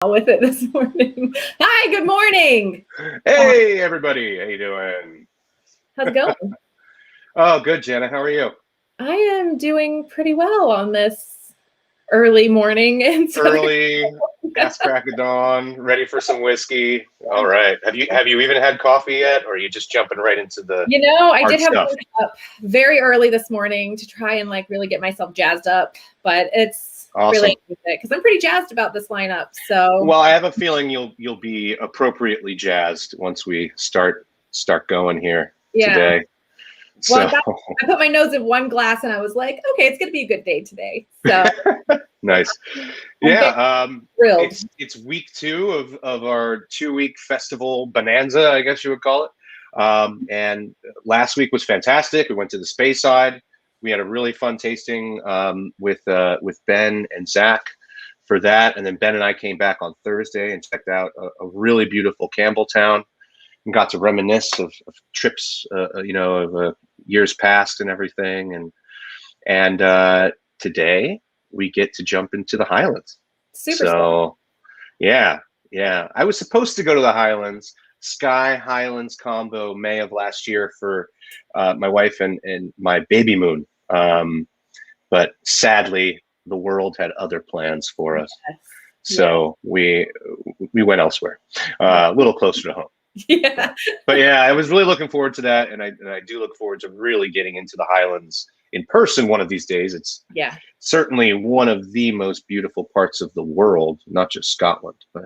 with it this morning. Hi, good morning. Hey, everybody. How you doing? How's it going? Oh, good, Jenna. How are you? I am doing pretty well on this early morning in Southern Early, California. ass crack of dawn, ready for some whiskey. All right. Have you even had coffee yet, or are you just jumping right into the I hard did have stuff? one cup very early this morning to try and really get myself jazzed up, but it's Awesome. really because I'm pretty jazzed about this lineup. So Well, I have a feeling you'll be appropriately jazzed once we start going here yeah. today. Well, So I put my nose in one glass and I was like, okay, it's gonna be a good day today. So nice. I'm very Yeah. thrilled. It's week 2 of our 2-week festival bonanza, I guess you would call it. And last week was fantastic. We went to the Space Side. We had a really fun tasting with Ben and Zach for that, and then Ben and I came back on Thursday and checked out a really beautiful Campbelltown and got to reminisce of trips, of years past and everything. And today we get to jump into the Highlands. Super stuff. So yeah, I was supposed to go to the Highlands, Sky Highlands combo May of last year for my wife and my baby moon. But sadly, the world had other plans for us. Yes. So we went elsewhere, a little closer to home. Yeah. But yeah, I was really looking forward to that, and I do look forward to really getting into the Highlands in person one of these days. It's certainly one of the most beautiful parts of the world, not just Scotland, but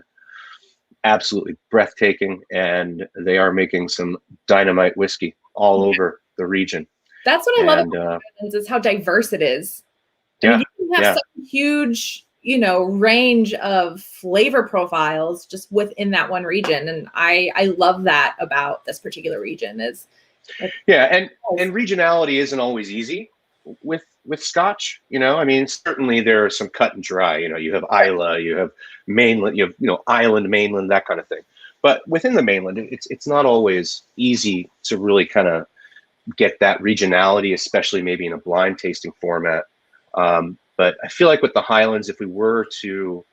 absolutely breathtaking. And they are making some dynamite whiskey all over the region. That's what I love about the Highlands is how diverse it is. I mean, you can have such a huge, range of flavor profiles just within that one region. And I love that about this particular region is and regionality isn't always easy with Scotch. I mean, certainly there are some cut and dry. You have Islay, you have mainland, you have island, mainland, that kind of thing. But within the mainland, it's not always easy to really kind of get that regionality, especially maybe in a blind tasting format. But I feel like with the Highlands, if we were to,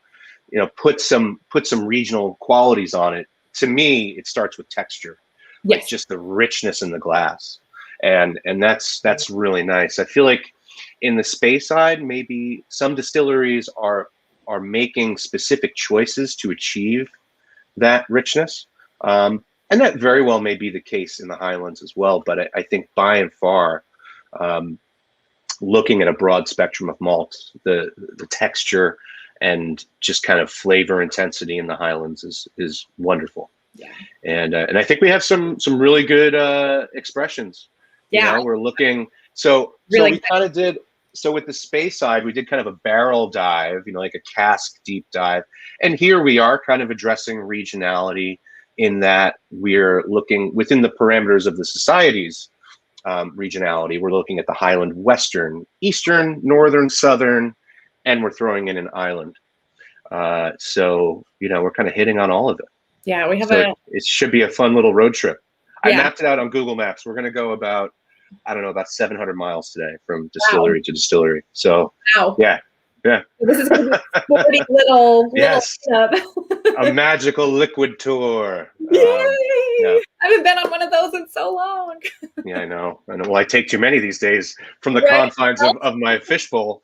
put some regional qualities on it, to me, it starts with texture, like just the richness in the glass, and that's really nice. I feel like in the Space Side, maybe some distilleries are making specific choices to achieve that richness, and that very well may be the case in the Highlands as well. But I think by and far, looking at a broad spectrum of malts, the texture and just kind of flavor intensity in the Highlands is wonderful. Yeah. And I think we have some really good expressions. Yeah. We're looking. So we kind of did. So with the Space Side, we did kind of a barrel dive, like a cask deep dive. And here we are kind of addressing regionality in that we're looking within the parameters of the society's regionality. We're looking at the Highland, Western, Eastern, Northern, Southern, and we're throwing in an island. So we're kind of hitting on all of it. Yeah, we have it should be a fun little road trip. I mapped it out on Google Maps. We're going to go about 700 miles today from distillery to distillery. So yeah. This is going to be a sporty little yes. A magical liquid tour. I haven't been on one of those in so long. Yeah, I know. Well, I take too many these days from the confines of my fishbowl.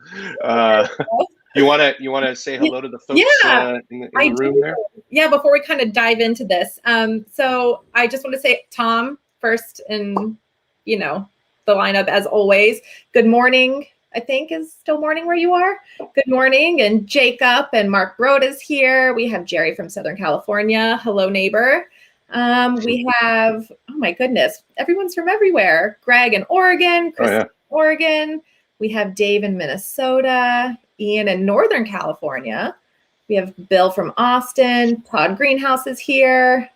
You want to say hello to the folks in the room there? Yeah, before we kind of dive into this. So I just want to say Tom first in, the lineup as always. Good morning. I think is still morning where you are. Good morning. And Jacob and Mark Broad is here. We have Jerry from Southern California. Hello, neighbor. We have, oh my goodness, everyone's from everywhere. Greg in Oregon, Chris in Oregon. We have Dave in Minnesota, Ian in Northern California. We have Bill from Austin. Todd Greenhouse is here.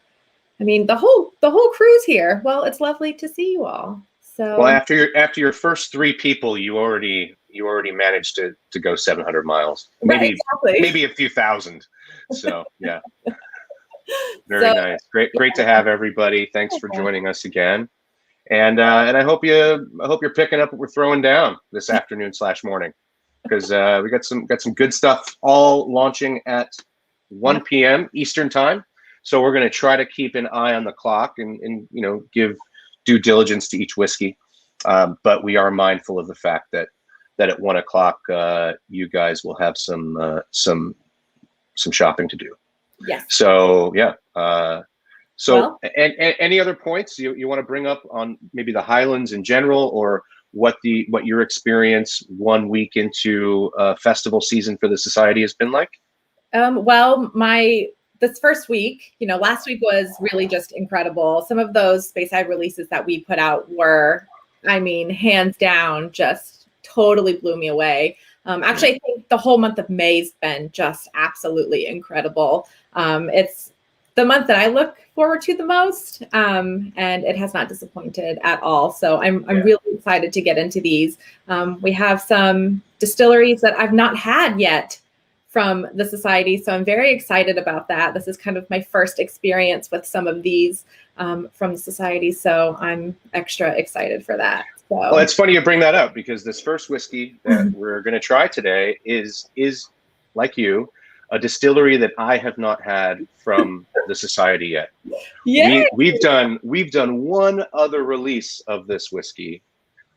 I mean, the whole crew's here. Well, it's lovely to see you all. So well, after your first 3 people, you already managed to go 700 miles. Maybe maybe a few thousand. So yeah. Very nice. Great to have everybody. Thanks for joining us again. And I hope you're picking up what we're throwing down this afternoon / morning, because we got some good stuff all launching at 1 p.m. Eastern time. So we're going to try to keep an eye on the clock and give due diligence to each whiskey. But we are mindful of the fact that at 1 o'clock, you guys will have some shopping to do. Yes. So yeah. And any other points you want to bring up on maybe the Highlands in general, or what your experience 1 week into festival season for the society has been like? Well, this first week, last week was really just incredible. Some of those Speyside releases that we put out were, hands down, just totally blew me away. Actually, I think the whole month of May's been just absolutely incredible. It's the month that I look forward to the most, and it has not disappointed at all. So I'm really excited to get into these. We have some distilleries that I've not had yet from the society, so I'm very excited about that. This is kind of my first experience with some of these from the society, so I'm extra excited for that. So. Well, it's funny you bring that up, because this first whiskey that we're going to try today is like you, a distillery that I have not had from the society yet. Yeah, we've done one other release of this whiskey,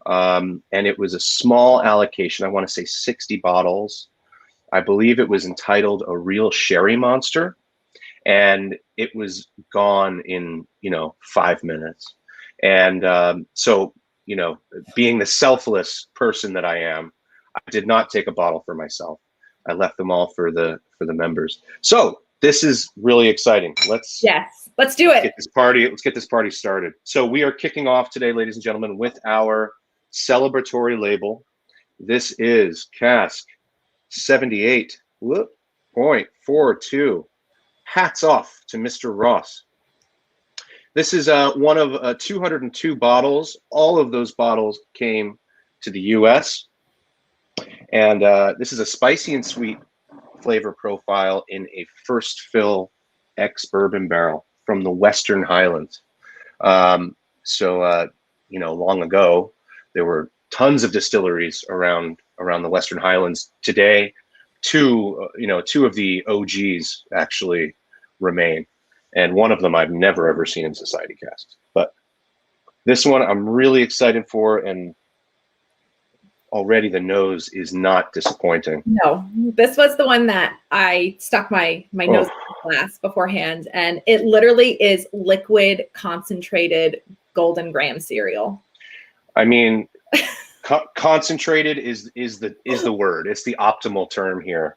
and it was a small allocation. I want to say 60 bottles. I believe it was entitled A Real Sherry Monster, and it was gone in 5 minutes. And so being the selfless person that I am, I did not take a bottle for myself. I left them all for the members. So this is really exciting. Let's do it. Let's get this party started. So we are kicking off today, ladies and gentlemen, with our celebratory label. This is Cask 78.42. Hats off to Mr. Ross. This is one of 202 bottles. All of those bottles came to the U.S. And this is a spicy and sweet flavor profile in a first fill ex-bourbon barrel from the Western Highlands. Long ago, there were tons of distilleries around the Western Highlands. Today, two of the OGs actually remain. And one of them I've never, ever seen in Society Casks. But this one I'm really excited for, and already the nose is not disappointing. No, this was the one that I stuck my nose in the glass beforehand, and it literally is liquid concentrated golden graham cereal. Concentrated is the word. It's the optimal term here.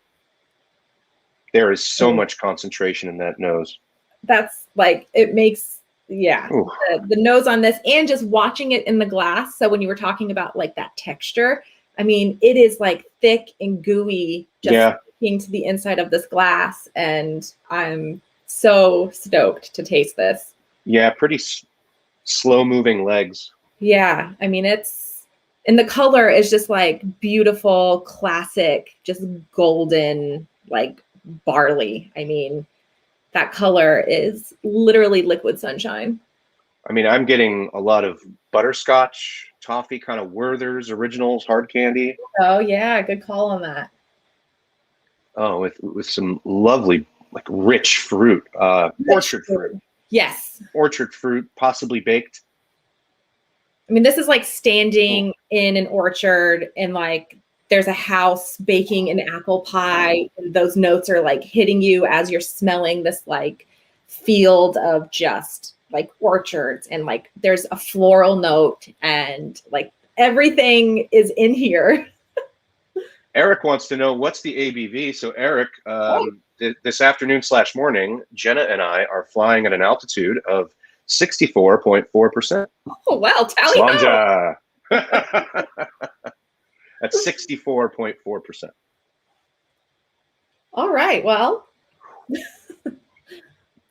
There is so much concentration in that nose. That's it makes, the nose on this, and just watching it in the glass. So when you were talking about that texture, it is thick and gooey, just sticking to the inside of this glass. And I'm so stoked to taste this. Yeah, pretty slow moving legs. Yeah, and the color is just beautiful, classic, just golden, barley. That color is literally liquid sunshine. I'm getting a lot of butterscotch, toffee, kind of Werther's Originals, hard candy. Oh yeah, good call on that. Oh, with some lovely, rich fruit, orchard fruit. Yes. Orchard fruit, possibly baked. This is standing in an orchard and there's a house baking an apple pie, and those notes are hitting you as you're smelling this field of just orchards, and there's a floral note, and everything is in here. Eric wants to know what's the ABV. So Eric, this afternoon / morning, Jenna and I are flying at an altitude of 64.4%. Oh wow, tally ho. That's 64.4%. All right, well.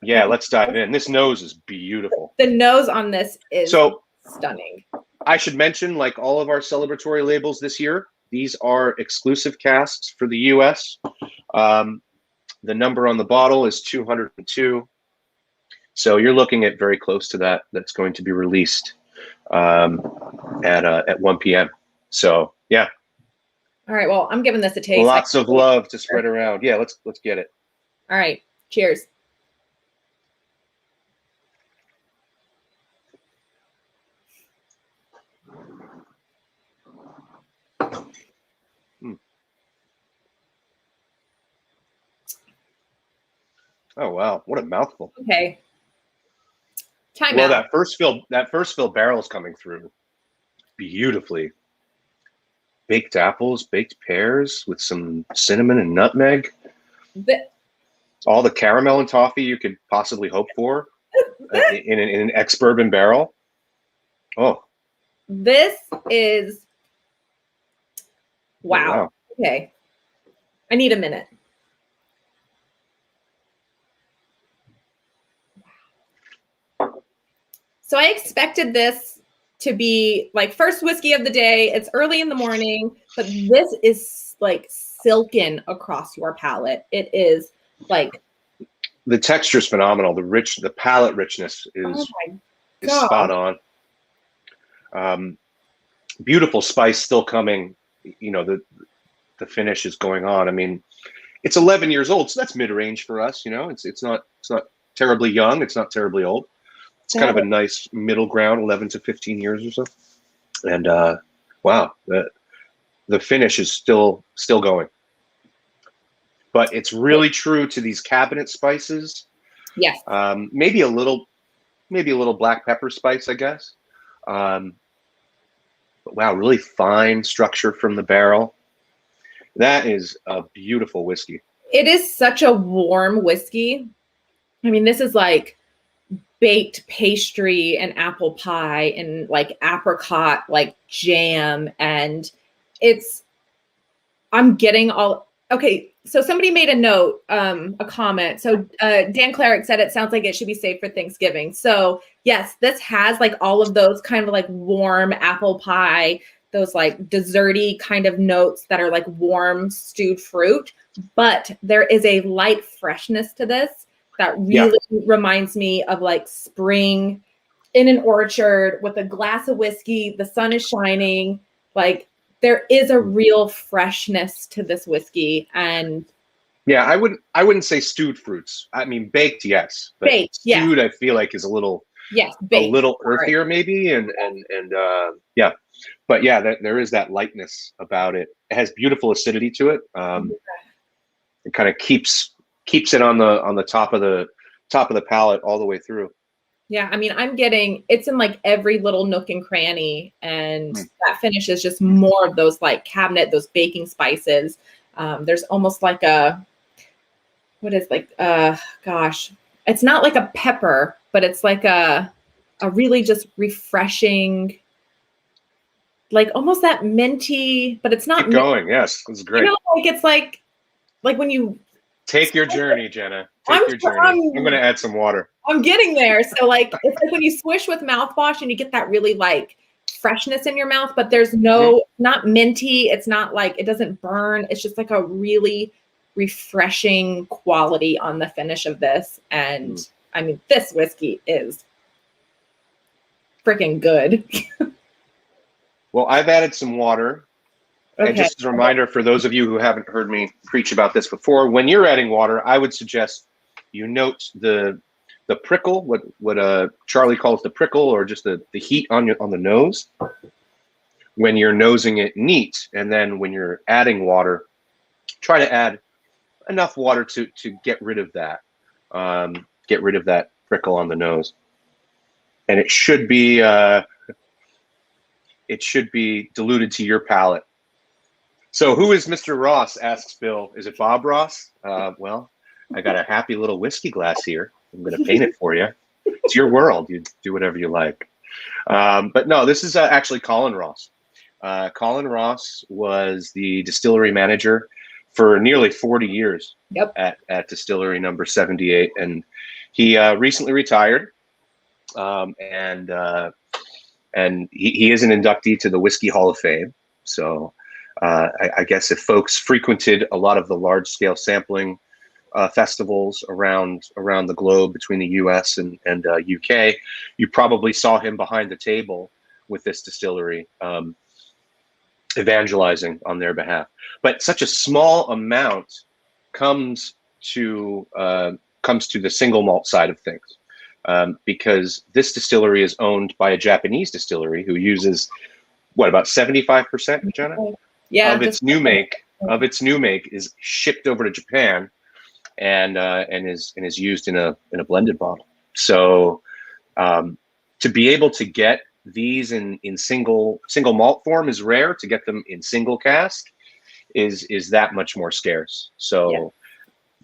Yeah, let's dive in. This nose is beautiful. The nose on this is stunning. I should mention, all of our celebratory labels this year, these are exclusive casks for the US. The number on the bottle is 202. So you're looking at very close to that. That's going to be released at 1 p.m. So All right. Well, I'm giving this a taste. Lots of love to spread around. Yeah, let's get it. All right. Cheers. Oh wow, what a mouthful! Okay. Time Well, out. that first fill barrel's coming through beautifully. Baked apples, baked pears with some cinnamon and nutmeg. The, All the caramel and toffee you could possibly hope for in an ex-bourbon barrel. Oh, this is oh wow. wow. Okay. I need a minute. So I expected this to be like first whiskey of the day. It's early in the morning, but this is like silken across your palate. It is like, The texture is phenomenal. The palate richness oh my is spot gosh. on. Beautiful spice still coming. You know, the finish is going on. I mean, it's 11 years old, so that's mid-range for us. You know, it's not terribly young. It's not terribly old. It's kind of a nice middle ground, 11 to 15 years or so. And wow, the finish is still going. But it's really true to these cabinet spices. Yes. Maybe a little black pepper spice, I guess. But wow, really fine structure from the barrel. That is a beautiful whiskey. It is such a warm whiskey. I mean, this is like baked pastry and apple pie and like apricot like jam, and I'm getting all okay. So somebody made a note, a comment. So Dan Cleric said it sounds like it should be safe for Thanksgiving. So yes, this has like all of those kind of like warm apple pie, those like desserty kind of notes that are like warm stewed fruit, but there is a light freshness to this that really reminds me of like spring in an orchard with a glass of whiskey, the sun is shining, like there is a real freshness to this whiskey. And yeah, I wouldn't say stewed fruits. I mean baked, yes, but baked, stewed yes. I feel like is a little Baked. earthier maybe, and yeah, but yeah, there is that lightness about it. It has beautiful acidity to it. It kind of keeps it on the top of the palate all the way through. Yeah, I mean, it's in like every little nook and cranny, and that finish is just more of those like cabinet, those baking spices. There's almost like gosh, it's not like a pepper, but it's like a really just refreshing, like almost that minty, but it's not Keep going. Yes, this is great. You know, like it's like when you take your journey, Jenna. Take your journey. I'm going to add some water. I'm getting there. So like it's like when you swish with mouthwash and you get that really like freshness in your mouth, but there's not minty. It's not like it doesn't burn. It's just like a really refreshing quality on the finish of this. And I mean, this whiskey is freaking good. Well, I've added some water. Okay. And just as a reminder for those of you who haven't heard me preach about this before, when you're adding water, I would suggest you note the prickle, what Charlie calls the prickle, or just the heat on the nose when you're nosing it neat. And then when you're adding water, try to add enough water to get rid of that, prickle on the nose. And it should be diluted to your palate. So who is Mr. Ross, asks Bill. Is it Bob Ross? Well, I got a happy little whiskey glass here. I'm going to paint it for you. It's your world. You do whatever you like. But no, this is actually Colin Ross. Colin Ross was the distillery manager for nearly 40 years at distillery number 78. And he recently retired. And he is an inductee to the Whiskey Hall of Fame. So I guess if folks frequented a lot of the large-scale sampling festivals around the globe between the U.S. and UK, you probably saw him behind the table with this distillery, evangelizing on their behalf. But such a small amount comes to the single malt side of things, because this distillery is owned by a Japanese distillery who uses about 75%, Jenna, Yeah, of its new make is shipped over to Japan and is used in a blended bottle. So to be able to get these in single malt form is rare. To get them in single cask is that much more scarce. So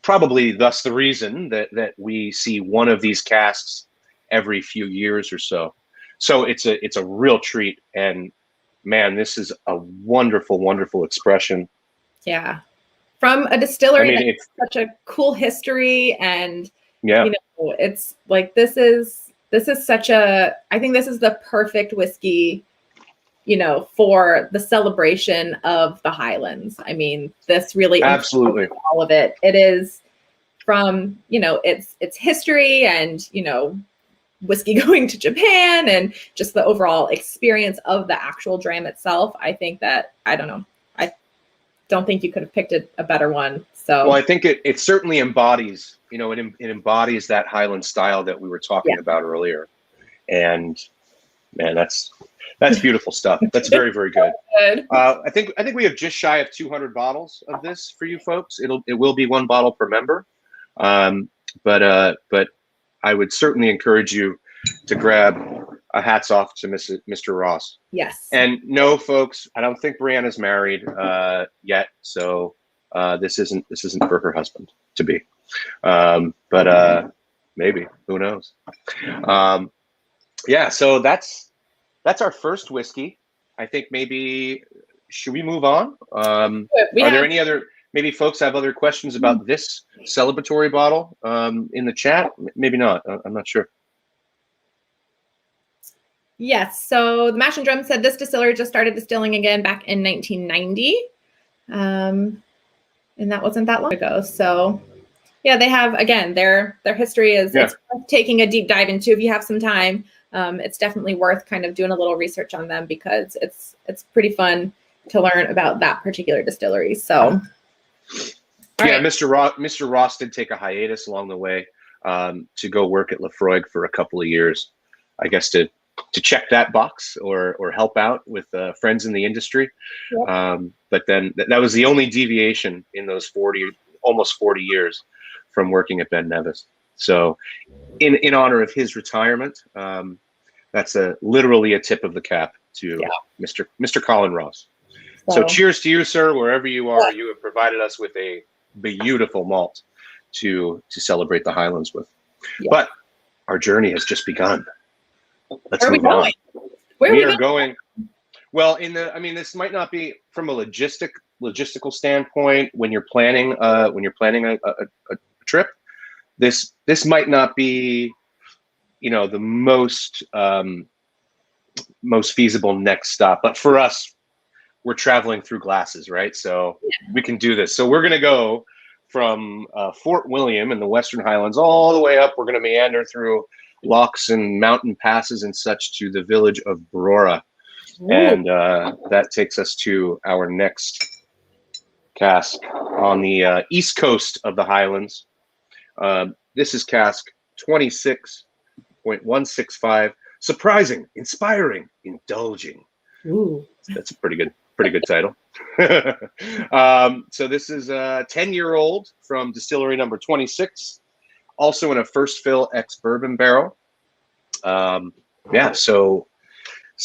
probably thus the reason that we see one of these casks every few years or so. So it's a real treat, and man, this is a wonderful, wonderful expression. Yeah, from a distillery I mean, that has such a cool history, and yeah, you know, it's like this is such a, I think this is the perfect whiskey, you know, for the celebration of the Highlands. I mean, this really absolutely all of it. It is from, you know, its history and, you know, whiskey going to Japan and just the overall experience of the actual dram itself. I think that, I don't know, I don't think you could have picked a better one. So, well, I think it certainly embodies, you know, it embodies that Highland style that we were talking about earlier. And man, that's beautiful stuff. That's very, very good. I think we have just shy of 200 bottles of this for you folks. It will be one bottle per member. But I would certainly encourage you to grab a hats off to Mr. Ross. Yes. And no, folks, I don't think Brianna's married yet, so this isn't for her husband to be. But maybe, who knows? Yeah, so that's our first whiskey. I think maybe should we move on? Are there any other? Maybe folks have other questions about this celebratory bottle in the chat. Maybe not. I'm not sure. Yes. So the Mash and Drum said this distillery just started distilling again back in 1990. And that wasn't that long ago. So yeah, they have, again, their history is it's worth taking a deep dive into if you have some time. It's definitely worth kind of doing a little research on them because it's pretty fun to learn about that particular distillery. So yeah, right. Mr. Ross did take a hiatus along the way to go work at Lefroy for a couple of years, I guess to check that box or help out with friends in the industry. Yep. But then that was the only deviation in those almost 40 years from working at Ben Nevis. So in honor of his retirement, that's literally a tip of the cap to Mr. Colin Ross. So cheers to you, sir, wherever you are. You have provided us with a beautiful malt to celebrate the Highlands with. But our journey has just begun. Let's move on. We are going. Well, this might not be from a logistical standpoint when you're planning a trip. This might not be, the most feasible next stop, but for us, we're traveling through glasses, right? So we can do this. So we're going to go from Fort William in the Western Highlands all the way up. We're going to meander through lochs and mountain passes and such to the village of Brora. And that takes us to our next cask on the east coast of the Highlands. This is cask 26.165. Surprising, inspiring, indulging. Ooh. That's a pretty good title. So this is a 10-year-old from distillery number 26, also in a first fill ex-bourbon barrel. So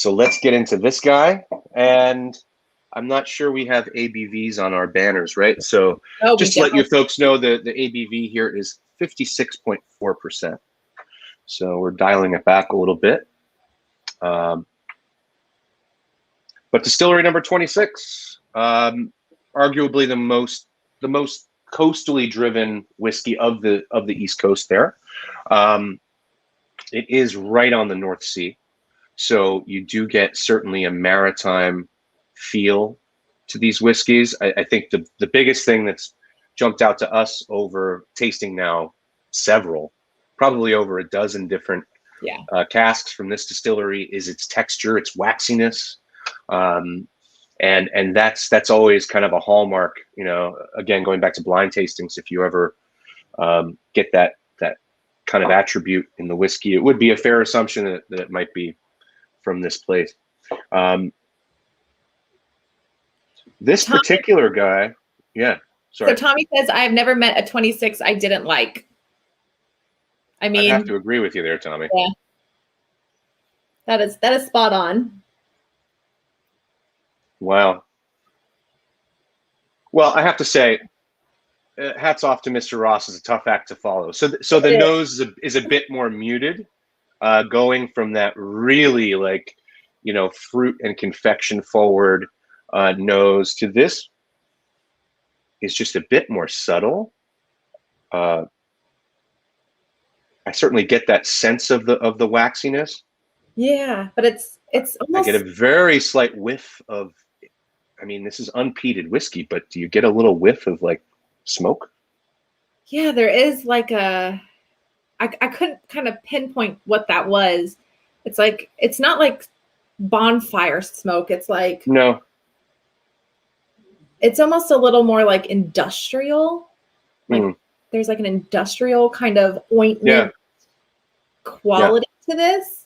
let's get into this guy. And I'm not sure we have ABVs on our banners, right? So just to let you folks know, the ABV here is 56.4%. So we're dialing it back a little bit. But distillery number 26, arguably the most coastally driven whiskey of the East Coast there. It is right on the North Sea. So you do get certainly a maritime feel to these whiskeys. I think the biggest thing that's jumped out to us over tasting now probably over a dozen different casks from this distillery is its texture, its waxiness. And that's always kind of a hallmark, again, going back to blind tastings, if you ever get that kind of attribute in the whiskey. It would be a fair assumption that it might be from this place. This Tommy, particular guy, yeah. Sorry. So Tommy says, "I've never met a 26 I didn't like." I mean, I'd have to agree with you there, Tommy. Yeah, that is spot on. Wow. Well, I have to say, hats off to Mr. Ross. Is a tough act to follow. So the nose is a bit more muted, going from that really like, fruit and confection forward nose to this is just a bit more subtle. I certainly get that sense of the waxiness. Yeah, but it's almost, I get a very slight whiff of. I mean, this is unpeated whiskey, but do you get a little whiff of like smoke? Yeah, there is like I couldn't kind of pinpoint what that was. It's like, it's not like bonfire smoke. It's like, No. It's almost a little more like industrial. Like there's like an industrial kind of ointment quality to this.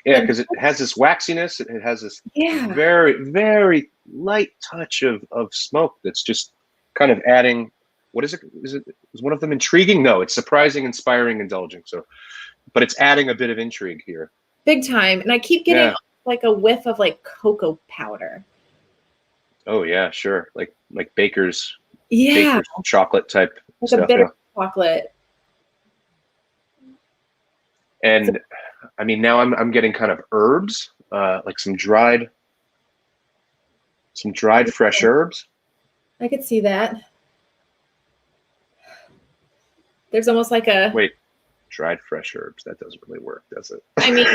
Yeah, because it has this waxiness. It has this very, very light touch of smoke that's just kind of adding. What is it? Is one of them intriguing? No, it's surprising, inspiring, indulging. So, but it's adding a bit of intrigue here. Big time. And I keep getting like a whiff of like cocoa powder. Oh yeah, sure. Like baker's chocolate type like stuff. A bitter chocolate. And I mean, now I'm getting kind of herbs, like some dried fresh herbs. I could see that. There's almost like a dried fresh herbs. That doesn't really work, does it? I mean,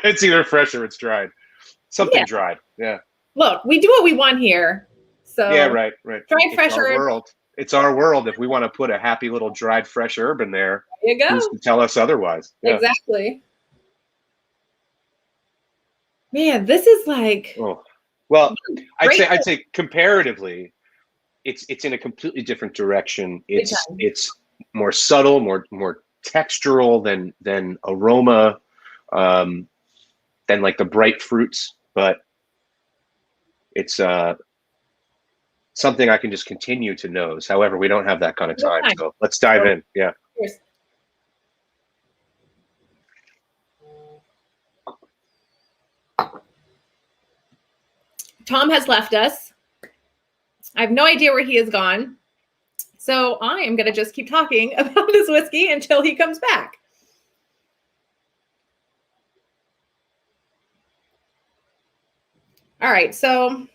it's either fresh or it's dried. Something dried. Yeah. Look, we do what we want here. So yeah, right. Dried fresh herbs. It's our world. If we want to put a happy little dried fresh herb in there, you go. Who's to tell us otherwise? Yeah. Exactly. Man, this is like. Oh, well, I'd say comparatively, it's in a completely different direction. It's more subtle, more textural than aroma, than like the bright fruits, but it's something I can just continue to nose. However, we don't have that kind of time, so let's dive in. Yeah. Cheers. Tom has left us. I have no idea where he has gone. So I am going to just keep talking about this whiskey until he comes back. All right, so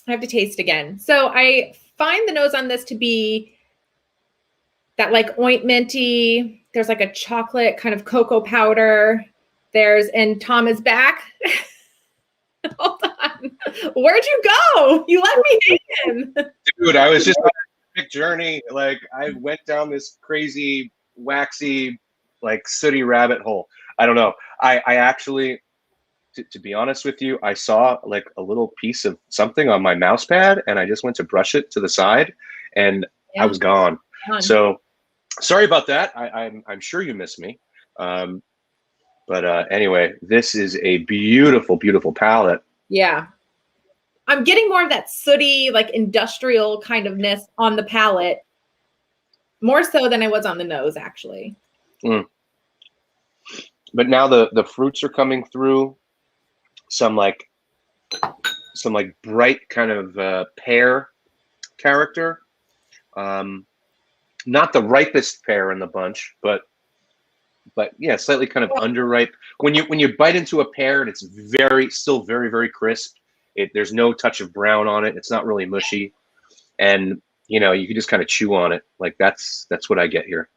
I have to taste again. So I find the nose on this to be that like ointmenty. There's like a chocolate kind of cocoa powder. And Tom is back. Hold on. Where'd you go? You left me hanging. Dude, I was just on a big journey. Like I went down this crazy, waxy, like sooty rabbit hole. I don't know. I actually, to be honest with you, I saw like a little piece of something on my mouse pad and I just went to brush it to the side and I was gone. So sorry about that. I'm sure you miss me. But anyway, this is a beautiful, beautiful palette. Yeah. I'm getting more of that sooty, like industrial kind of ness on the palate, more so than I was on the nose, actually. But now the fruits are coming through. Some like bright kind of pear character. Not the ripest pear in the bunch, but yeah, slightly kind of underripe. When you bite into a pear and it's still very, very crisp. There's no touch of brown on it. It's not really mushy, and you can just kind of chew on it. Like that's what I get here.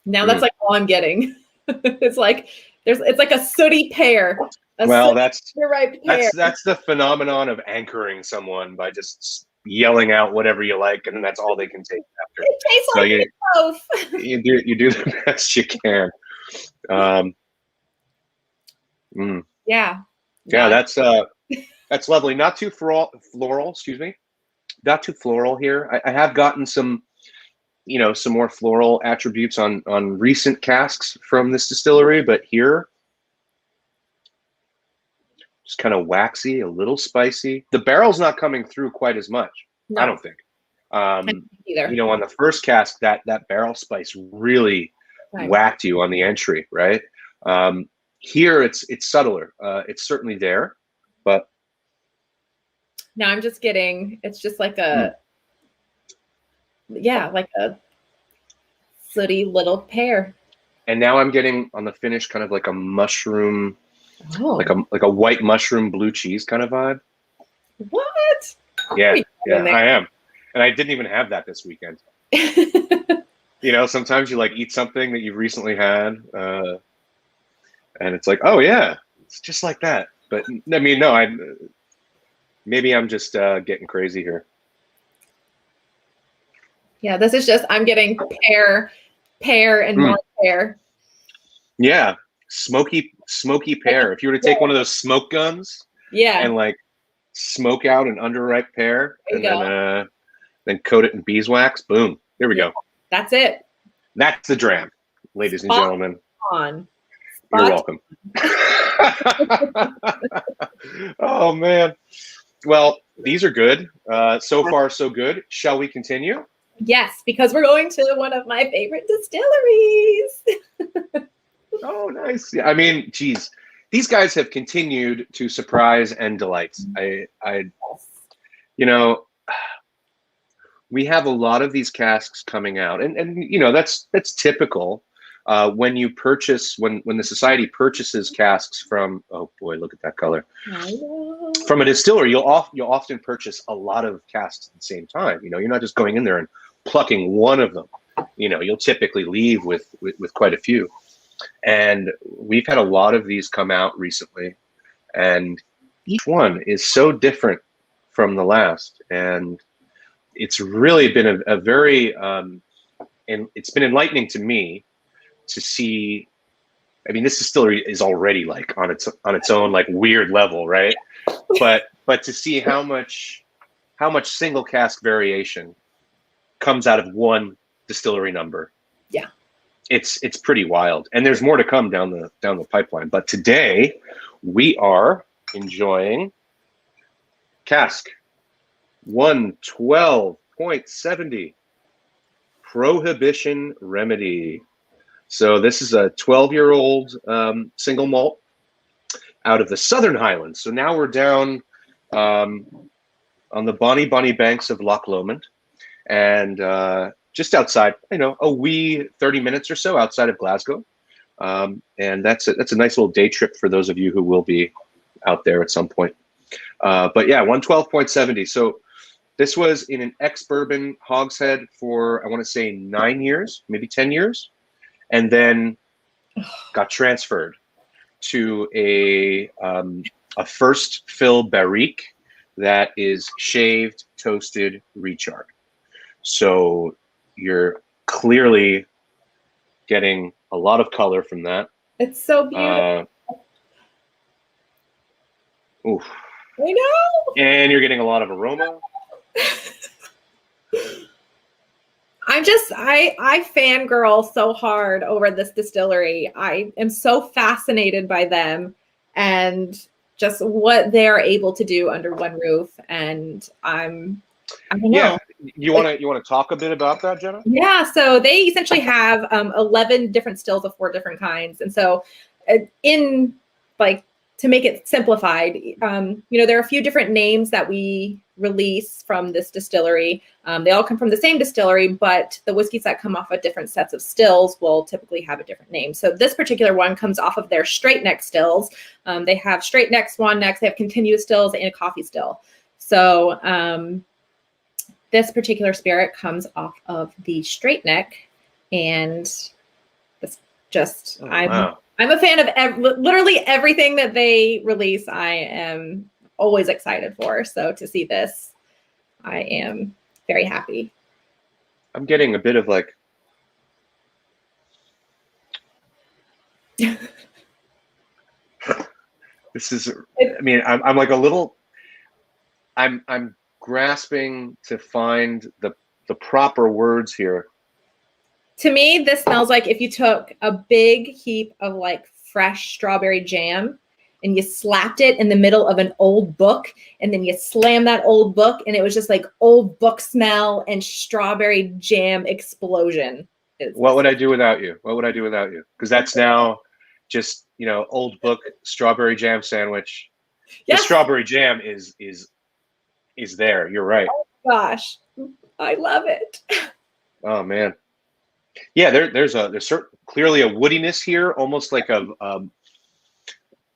Now that's like all I'm getting. It's like a sooty pear. That's underripe pear. That's the phenomenon of anchoring someone by just yelling out whatever you like, and that's all they can take after. It tastes so like both. you do the best you can. Yeah, that's lovely. Not too floral. Excuse me. Not too floral here. I have gotten some some more floral attributes on recent casks from this distillery, but here, just kind of waxy, a little spicy. The barrel's not coming through quite as much, No, I don't think. either. On the first cask, that barrel spice really whacked you on the entry, right? Here, it's subtler. It's certainly there, but now I'm just getting. It's just like a, like a sooty little pear. And now I'm getting on the finish kind of like a mushroom, like a white mushroom blue cheese kind of vibe. What? Yeah, I am. And I didn't even have that this weekend. Sometimes you like eat something that you've recently had, and it's like, oh yeah, it's just like that. But I mean, no, maybe I'm just getting crazy here. Yeah, this is just, I'm getting pear, and more pear. Yeah, smoky pear. If you were to take one of those smoke guns, and like smoke out an underripe pear, and then coat it in beeswax, boom, there we go. That's it. That's the dram, ladies and gentlemen. You're welcome. Oh man. Well, these are good. So far, so good. Shall we continue? Yes, because we're going to one of my favorite distilleries. Oh, nice. Yeah, I mean, geez, these guys have continued to surprise and delight. We have a lot of these casks coming out, and that's typical. When you purchase, when the society purchases casks from, oh boy, look at that color. From a distillery, you'll often purchase a lot of casks at the same time. You're not just going in there and plucking one of them. You'll typically leave with quite a few. And we've had a lot of these come out recently, and each one is so different from the last. And it's really been a very, and it's been enlightening to me to see. I mean, this distillery is already like on its own like weird level, right? But to see how much single cask variation comes out of one distillery number, it's pretty wild. And there's more to come down the pipeline. But today we are enjoying Cask 112.70 Prohibition Remedy. So this is a 12-year-old single malt out of the Southern Highlands. So now we're down on the bonny banks of Loch Lomond, and just outside, a wee 30 minutes or so outside of Glasgow. And that's a nice little day trip for those of you who will be out there at some point. But yeah, 112.70. So this was in an ex-bourbon hogshead for, I want to say 9 years, maybe 10 years. And then got transferred to a first fill barrique that is shaved, toasted, recharred. So you're clearly getting a lot of color from that. It's so beautiful. Oof. I know. And you're getting a lot of aroma. I fangirl so hard over this distillery. I am so fascinated by them and just what they're able to do under one roof. And I don't know. Yeah. You want to talk a bit about that, Jenna? Yeah. So they essentially have 11 different stills of 4 different kinds. And so to make it simplified, there are a few different names that we release from this distillery. They all come from the same distillery, but the whiskeys that come off of different sets of stills will typically have a different name. So this particular one comes off of their straight neck stills. They have straight necks, swan necks, they have continuous stills, and a coffee still. So this particular spirit comes off of the straight neck, and it's just, wow. I'm a fan of literally everything that they release. I am always excited for. So to see this, I am very happy. I'm getting a bit of like, this is, I mean, I'm like a little, I'm grasping to find the proper words here. To me, this smells like if you took a big heap of like fresh strawberry jam and you slapped it in the middle of an old book, and then you slam that old book, and it was just like old book smell and strawberry jam explosion. What would I do without you? What would I do without you? Because that's now just, old book strawberry jam sandwich. Yes. The strawberry jam is there. You're right. Oh gosh, I love it. Oh man. Yeah, there's clearly a woodiness here, almost like a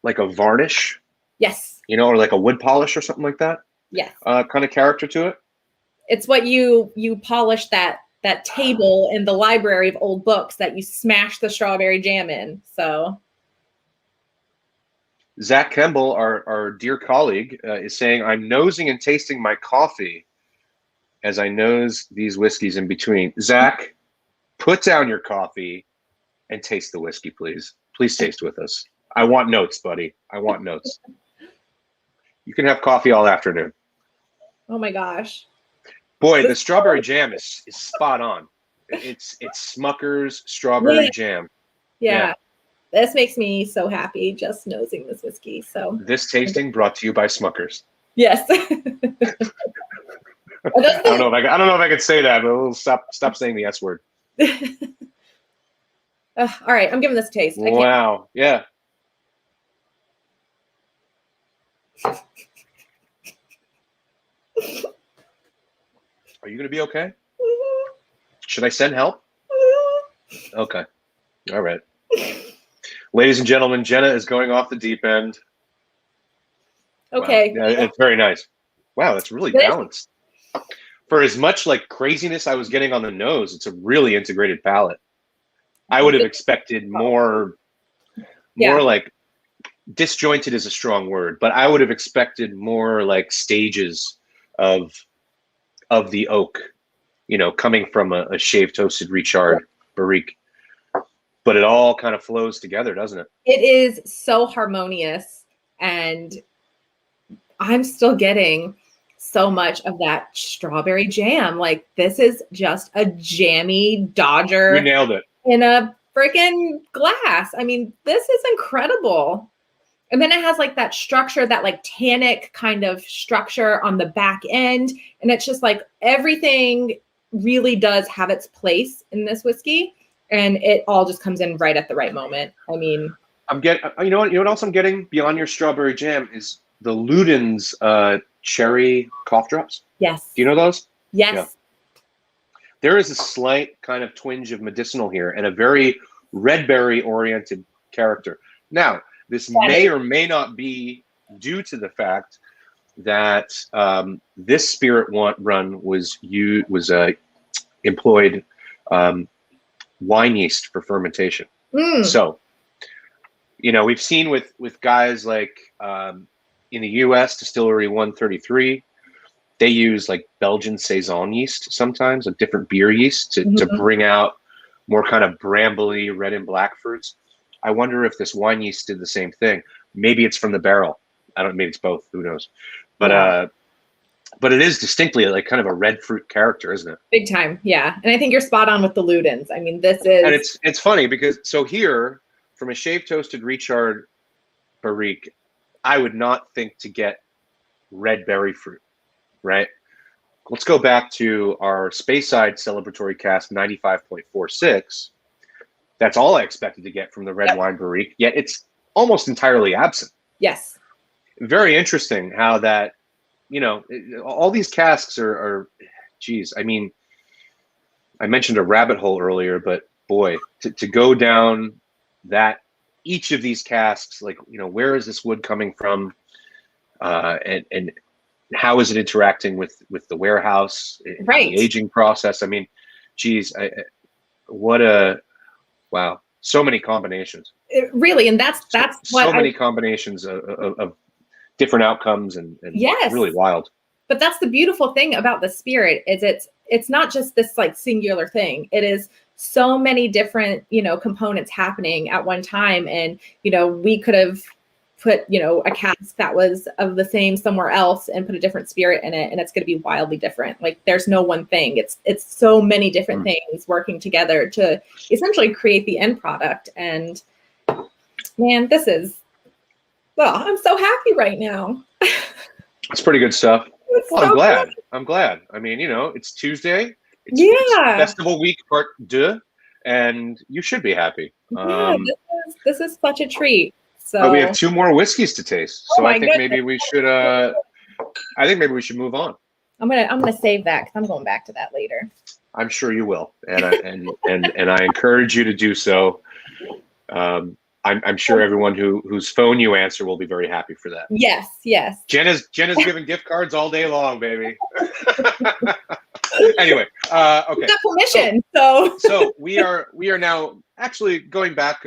varnish. Yes. Or like a wood polish or something like that. Yes. Kind of character to it. It's what you polish that table in the library of old books that you smash the strawberry jam in. So Zach Kemble, our dear colleague, is saying, I'm nosing and tasting my coffee as I nose these whiskeys in between. Zach, put down your coffee and taste the whiskey, please. Please taste with us. I want notes, buddy. I want notes. You can have coffee all afternoon. Oh my gosh. Boy, the strawberry jam is spot on. It's Smucker's strawberry jam. Yeah. This makes me so happy just nosing this whiskey. So this tasting brought to you by Smucker's. Yes. I don't know if I could say that, but we'll stop saying the S word. All right, I'm giving this a taste. Wow. Yeah. Are you going to be okay? Should I send help? Okay. All right. Ladies and gentlemen, Jenna is going off the deep end. Okay. Wow. Yeah, it's very nice. Wow, that's really balanced. For as much like craziness I was getting on the nose, it's a really integrated palate. I would have expected more like disjointed is a strong word, but I would have expected more like stages of the oak, coming from a shaved toasted Richard Barrique. But it all kind of flows together, doesn't it? It is so harmonious, and I'm still getting so much of that strawberry jam. Like, this is just a jammy Dodger. You nailed it. In a freaking glass. I mean, this is incredible. And then it has like that structure, that like tannic kind of structure on the back end. And it's just like everything really does have its place in this whiskey. And it all just comes in right at the right moment. I mean, I'm getting, you know what else I'm getting beyond your strawberry jam is the Luden's cherry cough drops. Yes. Do you know those? Yes. Yeah. There is a slight kind of twinge of medicinal here and a very red berry oriented character. Now, this may or may not be due to the fact that this spirit run was employed wine yeast for fermentation. So, we've seen with guys like in the U.S. Distillery 133, they use like Belgian Saison yeast sometimes, like different beer yeast to bring out more kind of brambly red and black fruits. I wonder if this wine yeast did the same thing. Maybe it's from the barrel. Maybe it's both. Who knows? But it is distinctly like kind of a red fruit character, isn't it? Big time, yeah. And I think you're spot on with the Ludens. I mean, this is... And it's funny because, so here, from a shaved toasted Richard Barrique, I would not think to get red berry fruit, right? Let's go back to our Speyside celebratory cask 95.46. That's all I expected to get from the red wine Barrique, yet it's almost entirely absent. Yes. Very interesting how that, all these casks are, geez, I mean, I mentioned a rabbit hole earlier, but boy, to go down that, each of these casks, like, where is this wood coming from? And how is it interacting with the warehouse, right? The aging process. I mean, geez, wow, so many combinations. Really, and that's what so many combinations of different outcomes and yes, really wild. But that's the beautiful thing about the spirit is it's not just this like singular thing. It is so many different components happening at one time, and we could have put, you know, a cask that was of the same somewhere else and put a different spirit in it, and it's going to be wildly different. Like there's no one thing. It's so many different things working together to essentially create the end product. And man, this is, well, I'm so happy right now. It's pretty good stuff. Well, So I'm glad. good. I'm glad. I mean, you know, it's Tuesday. It's festival week part 2, and you should be happy. Yeah, this is such a treat. So but we have 2 more whiskeys to taste. So I think goodness. maybe we should. I think maybe we should move on. I'm gonna save that because I'm going back to that later. I'm sure you will, and I encourage you to do so. I'm sure everyone whose phone you answer will be very happy for that. Yes. Jenna's giving gift cards all day long, baby. Anyway, okay. Got permission, so we are now actually going back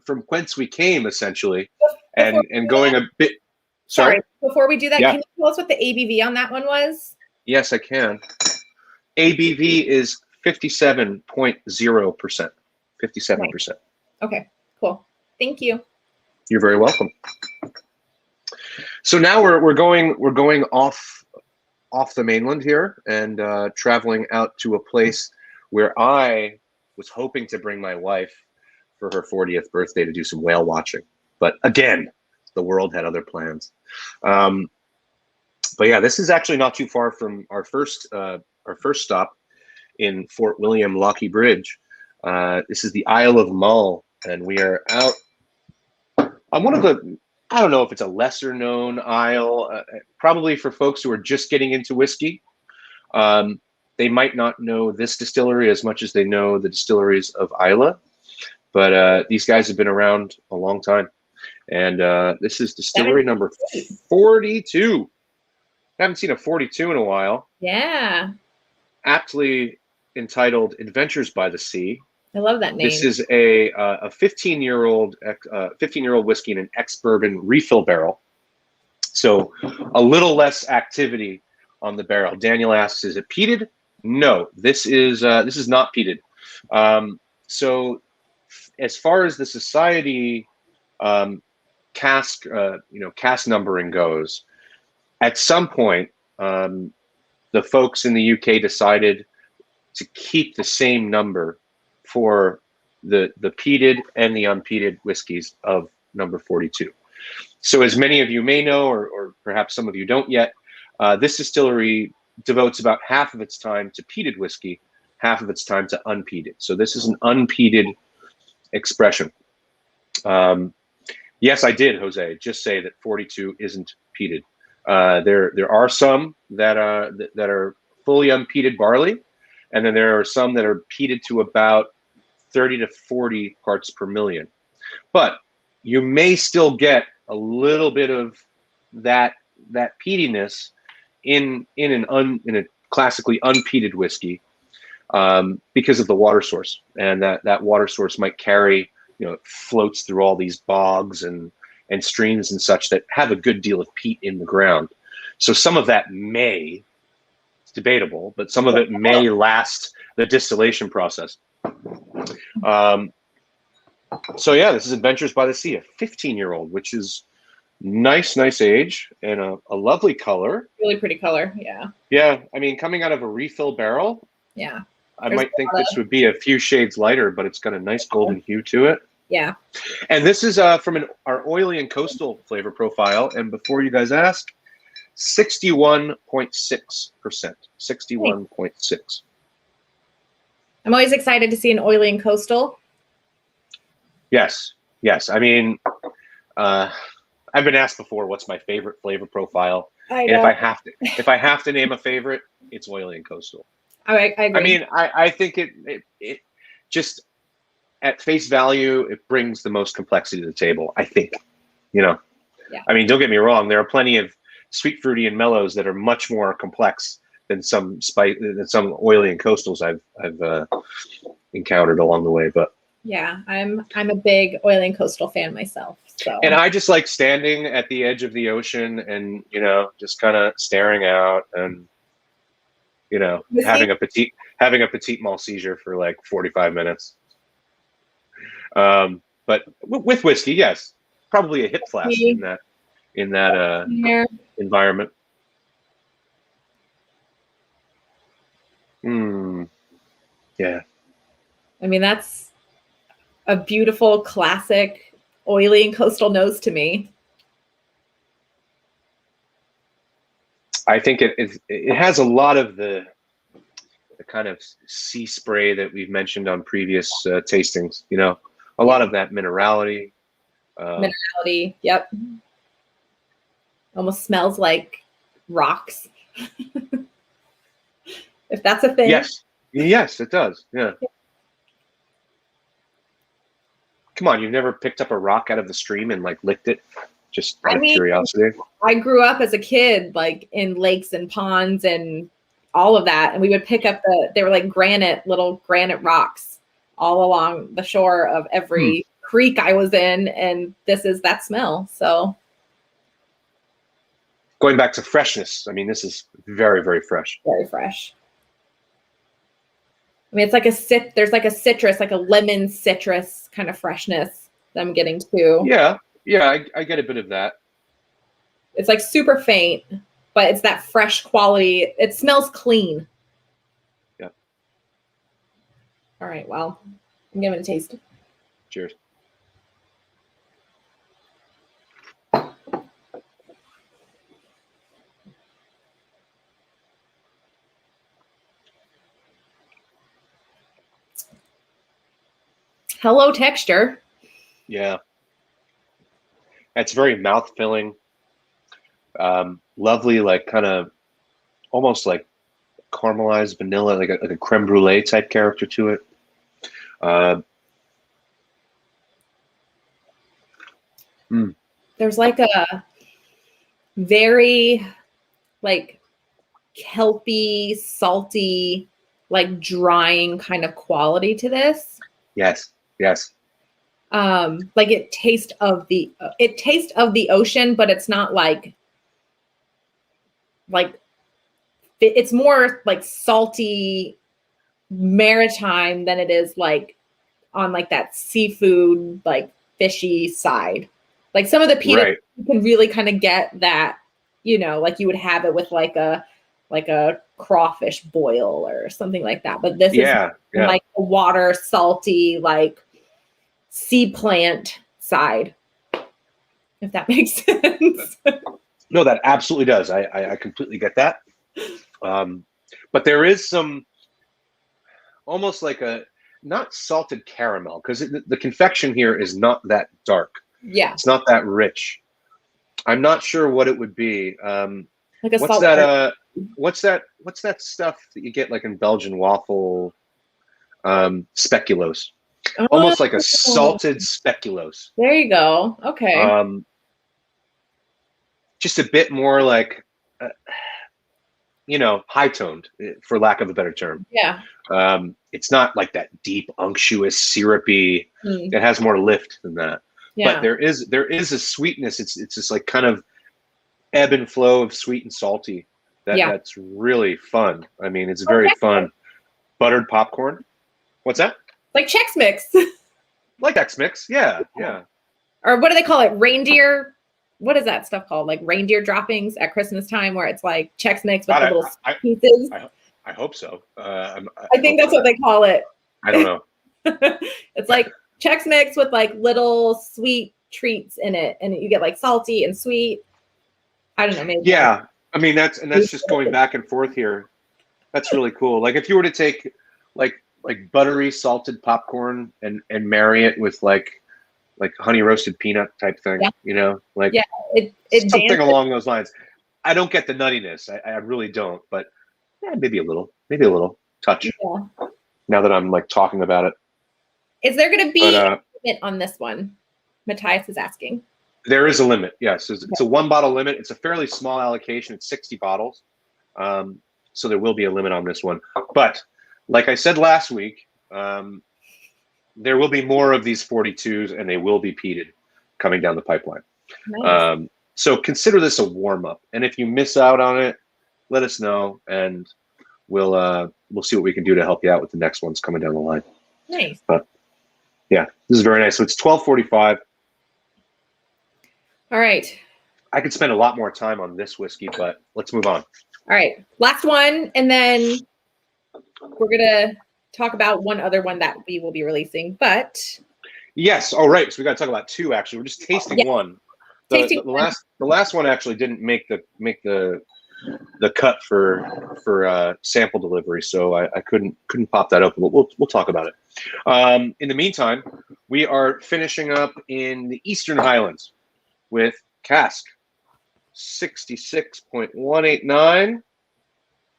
from whence we came, essentially, and going a bit. Sorry. Before we do that, can you tell us what the ABV on that one was? Yes, I can. ABV is 57.0%. 57%. Okay, cool. Thank you. You're very welcome. So now we're going off the mainland here and traveling out to a place where I was hoping to bring my wife for her 40th birthday to do some whale watching, but again, the world had other plans. But yeah, this is actually not too far from our first stop in Fort William Lockheed Bridge. This is the Isle of Mull, and we are out on one of the, I don't know if it's a lesser known isle, probably for folks who are just getting into whiskey. They might not know this distillery as much as they know the distilleries of Islay, but these guys have been around a long time. And this is distillery number 42. I haven't seen a 42 in a while. Yeah. Aptly entitled Adventures by the Sea. I love that name. This is a 15-year-old whiskey in an ex-bourbon refill barrel. So a little less activity on the barrel. Daniel asks, "Is it peated?" No, this is not peated. So as far as the society cask cask numbering goes, at some point the folks in the UK decided to keep the same number for the peated and the unpeated whiskeys of number 42. So as many of you may know, or perhaps some of you don't yet, this distillery devotes about half of its time to peated whiskey, half of its time to unpeated. So this is an unpeated expression. Yes, I did, Jose, just say that 42 isn't peated. There are some that are fully unpeated barley, and then there are some that are peated to about 30 to 40 parts per million. But you may still get a little bit of that peatiness in a classically unpeated whiskey because of the water source, and that water source might carry, it floats through all these bogs and streams and such that have a good deal of peat in the ground. So some of that may, it's debatable, but some of it may last the distillation process. So yeah, this is Adventures by the Sea, a 15-year-old, which is nice age and a lovely color. Really pretty color, yeah. Yeah, I mean, coming out of a refill barrel, yeah, I might think this would be a few shades lighter, but it's got a nice golden hue to it. Yeah. And this is from our oily and coastal flavor profile. And before you guys ask, 61.6%. 61.6. I'm always excited to see an oily and coastal. Yes. I mean, I've been asked before, what's my favorite flavor profile? I know. And if I have to name a favorite, it's oily and coastal. I agree. I mean, I think it just at face value, it brings the most complexity to the table, I think. Yeah. I mean, don't get me wrong, there are plenty of sweet, fruity, and mellows that are much more complex than some oily and coastals I've encountered along the way. But yeah, I'm a big oily and coastal fan myself. So. And I just like standing at the edge of the ocean and just kind of staring out and having a petite Malteser for like 45 minutes. But with whiskey, yes. probably a hip flask in that environment. Yeah. I mean, that's a beautiful, classic, oily and coastal nose to me. I think it has a lot of the kind of sea spray that we've mentioned on previous tastings. You know, a lot of that minerality. Minerality, yep. Almost smells like rocks. If that's a thing. Yes, it does. Yeah. Come on, you've never picked up a rock out of the stream and like licked it, just out of curiosity? I grew up as a kid, like in lakes and ponds and all of that, and we would pick up they were like little granite rocks all along the shore of every creek I was in, and this is that smell. So going back to freshness, I mean, this is very, very fresh. Very fresh. I mean, it's like there's like a citrus, like a lemon citrus kind of freshness that I'm getting too. Yeah, I get a bit of that. It's like super faint, but it's that fresh quality. It smells clean. Yeah. All right, well, I'm giving it a taste. Cheers. Hello, texture. Yeah. It's very mouth-filling. Lovely, like kind of almost like caramelized vanilla, like a creme brulee type character to it. There's like a very like kelpy, salty, like drying kind of quality to this. Yes. Like it tastes of the ocean, but it's not like it's more like salty maritime than it is like on like that seafood, like fishy side. Like some of the peanut, you can really kind of get that, you know, like you would have it with like a crawfish boil or something like that. But this is like a water salty, like sea plant side, if that makes sense. No, that absolutely does. I completely get that. But there is some almost like a not salted caramel, because the confection here is not that dark. Yeah, it's not that rich. I'm not sure what it would be. Like a what's that? What's that stuff that you get like in Belgian waffle? Speculoos. Almost like a salted speculoos. There you go. Okay. Just a bit more like, you know, high-toned, for lack of a better term. Yeah. It's not like that deep, unctuous, syrupy. It has more lift than that. Yeah. But there is a sweetness. It's just like kind of ebb and flow of sweet and salty. That's really fun. I mean, it's very fun. Buttered popcorn. What's that? Like Chex Mix. Like Chex Mix. Yeah. Or what do they call it? Reindeer. What is that stuff called? Like reindeer droppings at Christmas time, where it's like Chex Mix with the little pieces. I hope so. I think that's what they call it. I don't know. It's like Chex Mix with like little sweet treats in it, and you get like salty and sweet. I don't know. Maybe. Yeah, I mean that's just going back and forth here. That's really cool. Like if you were to take like buttery salted popcorn and marry it with like honey roasted peanut type thing, you know, like it something dances. along those lines. I don't get the nuttiness. I really don't, but yeah, maybe a little touch. Yeah. Now that I'm like talking about it. Is there going to be a limit on this one? Matthias is asking. There is a limit. Yes, it's a 1 bottle limit. It's a fairly small allocation. It's 60 bottles. So there will be a limit on this one. But like I said last week, there will be more of these 42s, and they will be peated coming down the pipeline. Nice. So consider this a warm-up. And if you miss out on it, let us know, and we'll see what we can do to help you out with the next ones coming down the line. Nice. But yeah, this is very nice. So it's $12.45. All right. I could spend a lot more time on this whiskey, but let's move on. All right. Last one, and then we're gonna talk about one other one that we will be releasing. But yes, all right. So we got to talk about two. Actually, we're just tasting one. The last one actually didn't make the cut for sample delivery, so I couldn't pop that open. But we'll talk about it. In the meantime, we are finishing up in the Eastern Highlands with Cask 66.189,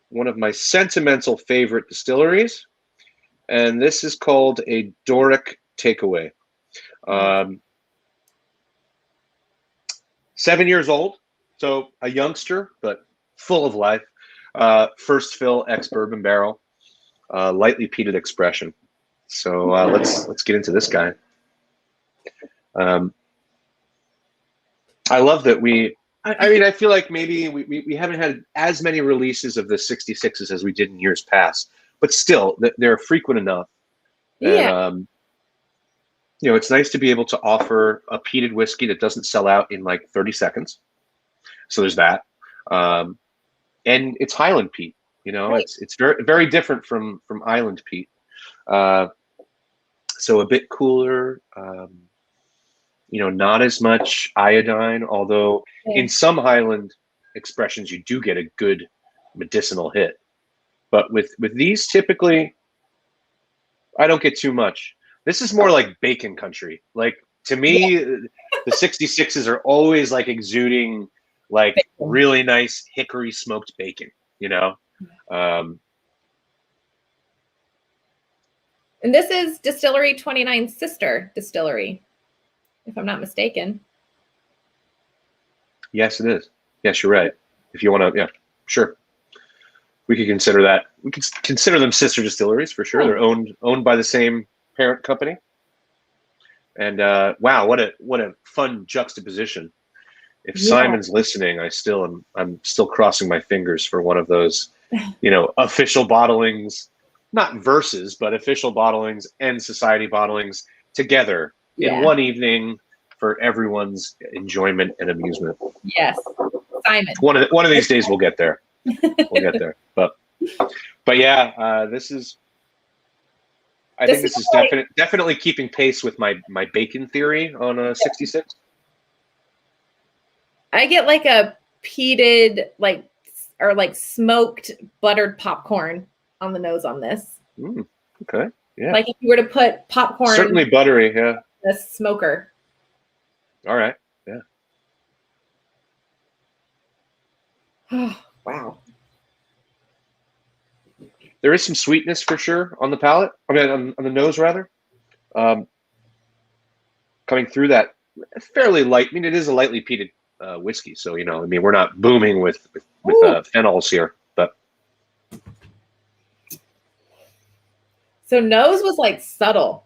one of my sentimental favorite distilleries, and this is called a Doric Takeaway. 7 years old, so a youngster, but full of life. First fill ex-bourbon barrel, lightly peated expression. So let's get into this guy. I love that I mean, I feel like maybe we haven't had as many releases of the 66s as we did in years past, but still, they're frequent enough. yeah, And, it's nice to be able to offer a peated whiskey that doesn't sell out in like 30 seconds. So there's that. And it's Highland peat. right. It's very, very different from Island peat. So a bit cooler. Not as much iodine, although in some Highland expressions you do get a good medicinal hit. But with these, typically, I don't get too much. This is more like bacon country. Like, to me, the 66s are always like exuding like Bacon. really nice hickory smoked bacon, And this is Distillery 29 Sister Distillery, if I'm not mistaken. Yes, it is. Yes, you're right. If you want to, yeah, sure. We could consider that. We could consider them sister distilleries for sure. They're owned by the same parent company. And wow, what a fun juxtaposition. If Simon's listening, I'm still crossing my fingers for one of those, official bottlings, not verses, but official bottlings and society bottlings together in one evening for everyone's enjoyment and amusement. Yes, Simon. One of these days we'll get there. We'll get there. But yeah, this is. I think this is definitely keeping pace with my bacon theory on a 66. I get like a peated, or smoked buttered popcorn on the nose on this. Okay. Yeah. Like if you were to put popcorn. Certainly buttery. Yeah. A smoker. All right. Yeah. Oh, wow. There is some sweetness for sure on the palate. I mean, on the nose rather. Coming through that fairly light. I mean, it is a lightly peated whiskey, so we're not booming with phenols here, but. So nose was like subtle.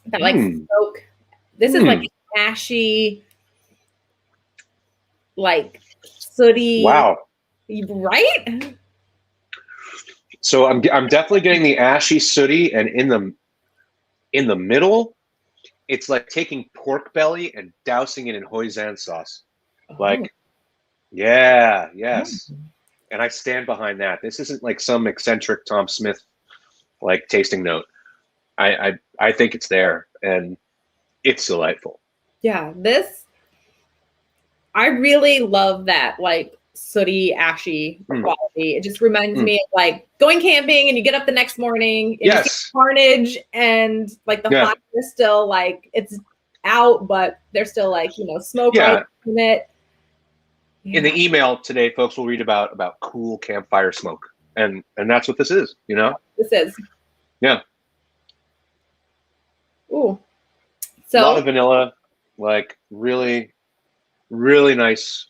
That smoke. This is like ashy, like sooty. Wow. Right? So I'm definitely getting the ashy, sooty, and in the middle, it's like taking pork belly and dousing it in hoisin sauce. Like, yeah, yes. And I stand behind that. This isn't like some eccentric Tom Smith like tasting note. I think it's there, and it's delightful. Yeah, I really love that like sooty, ashy quality. It just reminds me of like going camping and you get up the next morning and you see carnage and like the fire is still like it's out, but there's still like, smoke right in it. Yeah. In the email today, folks will read about cool campfire smoke. And that's what this is, This is. Yeah. Ooh. So a lot of vanilla, like really, really nice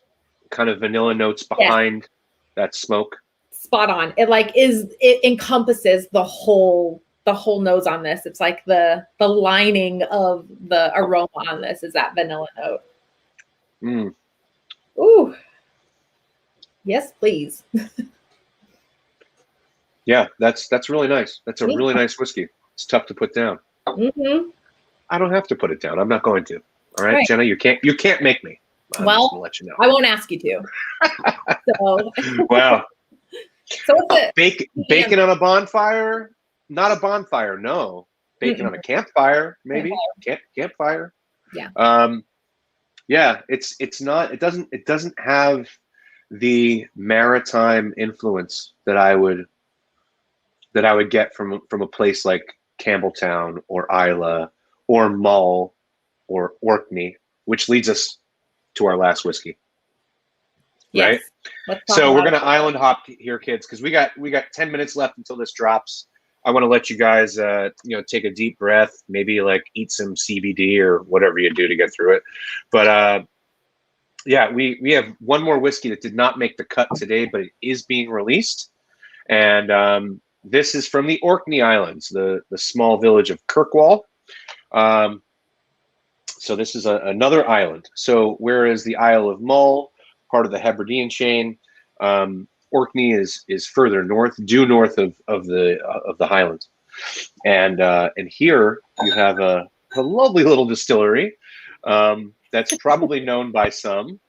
kind of vanilla notes behind that smoke. Spot on. It encompasses the whole nose on this. It's like the lining of the aroma on this is that vanilla note. Ooh. Yes, please. Yeah, that's really nice. That's a really nice whiskey. It's tough to put down. I don't have to put it down. I'm not going to. All right, Jenna, you can't make me. I'm Well, just gonna let you know. I won't ask you to. So, Wow. so what's it? Bacon on a bonfire? Not a bonfire, no. Bacon on a campfire, maybe. Campfire. Yeah. Yeah, it's not. It doesn't have the maritime influence that I would get from a place like Campbelltown or Isla or Mull or Orkney, which leads us to our last whiskey. Right? Yes. Let's talk So we're about gonna island hop here, kids, because we got 10 minutes left until this drops. I want to let you guys take a deep breath, maybe like eat some CBD or whatever you do to get through it. But yeah, we have one more whiskey that did not make the cut today, but it is being released. And this is from the Orkney Islands, the small village of Kirkwall. So this is another island. So whereas the Isle of Mull, part of the Hebridean chain, Orkney is further north, due north of the Highlands, and here you have a lovely little distillery that's probably known by some,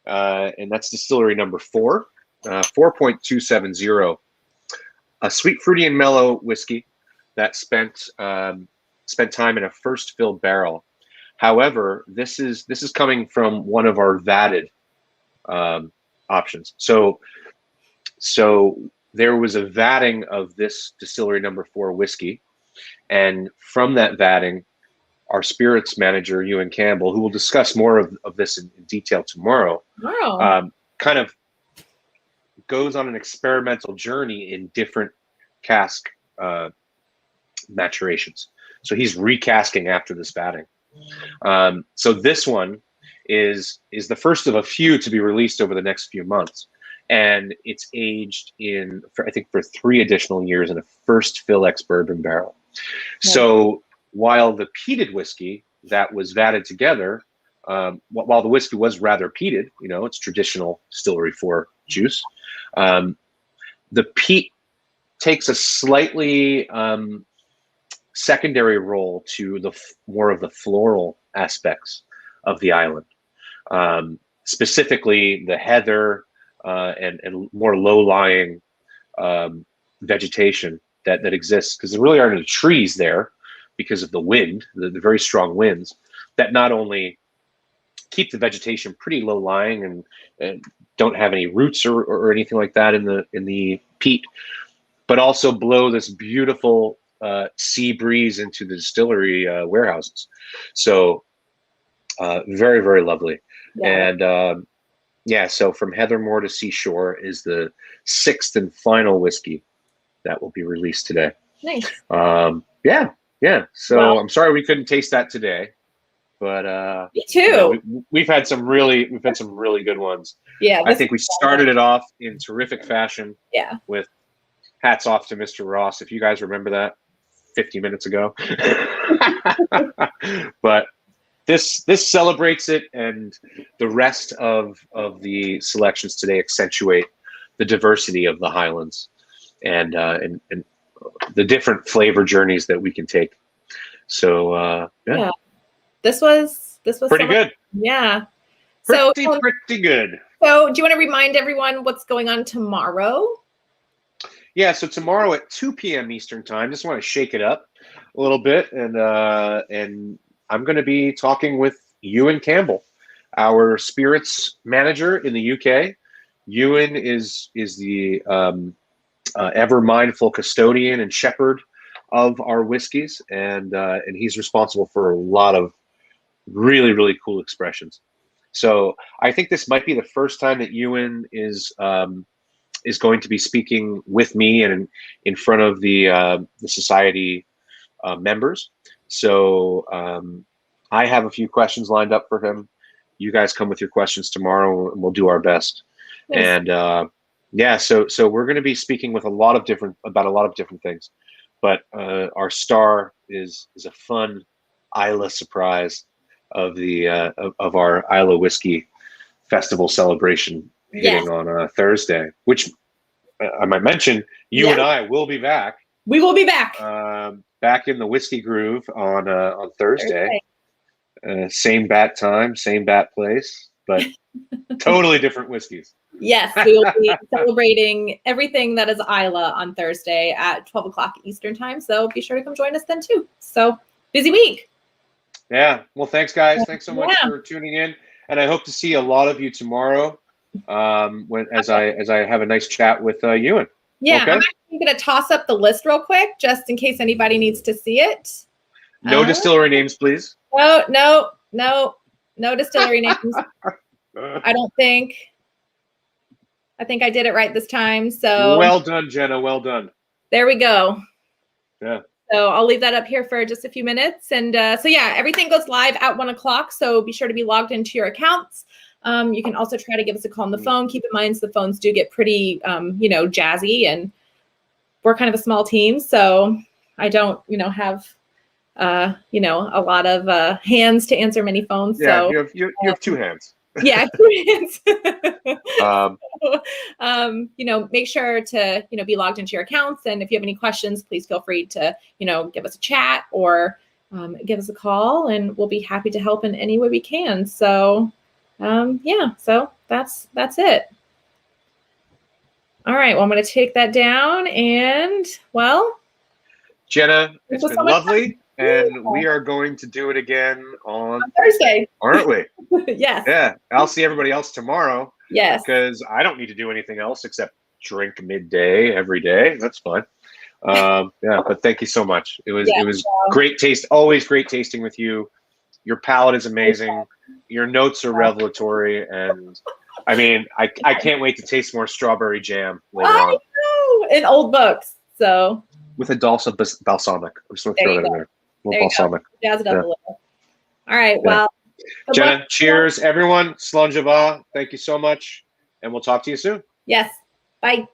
and that's distillery number 4, 4.270, a sweet, fruity, and mellow whiskey that spent time in a first fill barrel. However, this is coming from one of our vatted options. So there was a vatting of this distillery number 4 whiskey, and from that vatting, our spirits manager, Ewan Campbell, who will discuss more of this in detail tomorrow, kind of goes on an experimental journey in different cask maturations. So he's recasking after this vatting. So this one is the first of a few to be released over the next few months, and it's aged I think for 3 additional years in a first fill ex bourbon barrel. Yeah. So while the peated whiskey that was vatted together, while the whiskey was rather peated, it's traditional distillery 4 juice, the peat takes a slightly secondary role to the more of the floral aspects of the island, specifically the heather and more low-lying vegetation that exists, because there really aren't any trees there because of the wind, the very strong winds that not only keep the vegetation pretty low-lying and don't have any roots or anything like that in the peat, but also blow this beautiful sea breeze into the distillery warehouses. So very, very lovely. Yeah. And so from Heathermore to Seashore is the 6th and final whiskey that will be released today. Nice. Yeah. So I'm sorry we couldn't taste that today, but me too. We've had some really good ones. Yeah. I think we started it off in terrific fashion. Yeah. With hats off to Mr. Ross, if you guys remember that 50 minutes ago. But this celebrates it, and the rest of the selections today accentuate the diversity of the Highlands and the different flavor journeys that we can take. So yeah. This was pretty good. Yeah. Pretty good. So do you want to remind everyone what's going on tomorrow? Yeah, so tomorrow at 2 p.m. Eastern time, just want to shake it up a little bit, and I'm going to be talking with Ewan Campbell, our spirits manager in the UK. Ewan is the ever mindful custodian and shepherd of our whiskeys, and he's responsible for a lot of really, really cool expressions. So I think this might be the first time that Ewan is going to be speaking with me and in front of the society members. So I have a few questions lined up for him. You guys come with your questions tomorrow, and we'll do our best. Yes. And so we're going to be speaking with about a lot of different things. But our star is a fun Isla surprise of the of our Isla Whiskey Festival celebration hitting on Thursday, which I might mention, you and I will be back. We will be back. Back in the Whiskey Groove on Thursday. Same bat time, same bat place. but totally different whiskeys. Yes, we will be celebrating everything that is Isla on Thursday at 12 o'clock Eastern time. So be sure to come join us then too. So busy week. Yeah. Well, thanks, guys. Thanks so much for tuning in, and I hope to see a lot of you tomorrow. As I have a nice chat with Ewan. Yeah, okay? I'm actually going to toss up the list real quick, just in case anybody needs to see it. No distillery names, please. No distillery names. I don't think. I think I did it right this time. So well done, Jenna. Well done. There we go. Yeah. So I'll leave that up here for just a few minutes. And so yeah, everything goes live at 1 o'clock. So be sure to be logged into your accounts. You can also try to give us a call on the phone. Keep in mind the phones do get pretty, jazzy, and we're kind of a small team. So I don't, have, a lot of hands to answer many phones. Yeah, so you have two hands. Yeah, 2 hands. Make sure to, be logged into your accounts. And if you have any questions, please feel free to, give us a chat or give us a call, and we'll be happy to help in any way we can. So, so that's it. All right. Well, I'm going to take that down, and Jenna, it's been lovely. And we are going to do it again on Thursday, aren't we? Yes. Yeah. I'll see everybody else tomorrow. Yes. Because I don't need to do anything else except drink midday every day. That's fine. But thank you so much. It was great taste. Always great tasting with you. Your palate is amazing. Your notes are revelatory, and I mean, I can't wait to taste more strawberry jam later on. I know, in old books. So with a dulce of balsamic. I'm just gonna throw that in there. A little balsamic. Jazz it up a little. All right. Well, Jenna, cheers, everyone. Slán Java. Thank you so much, and we'll talk to you soon. Yes. Bye.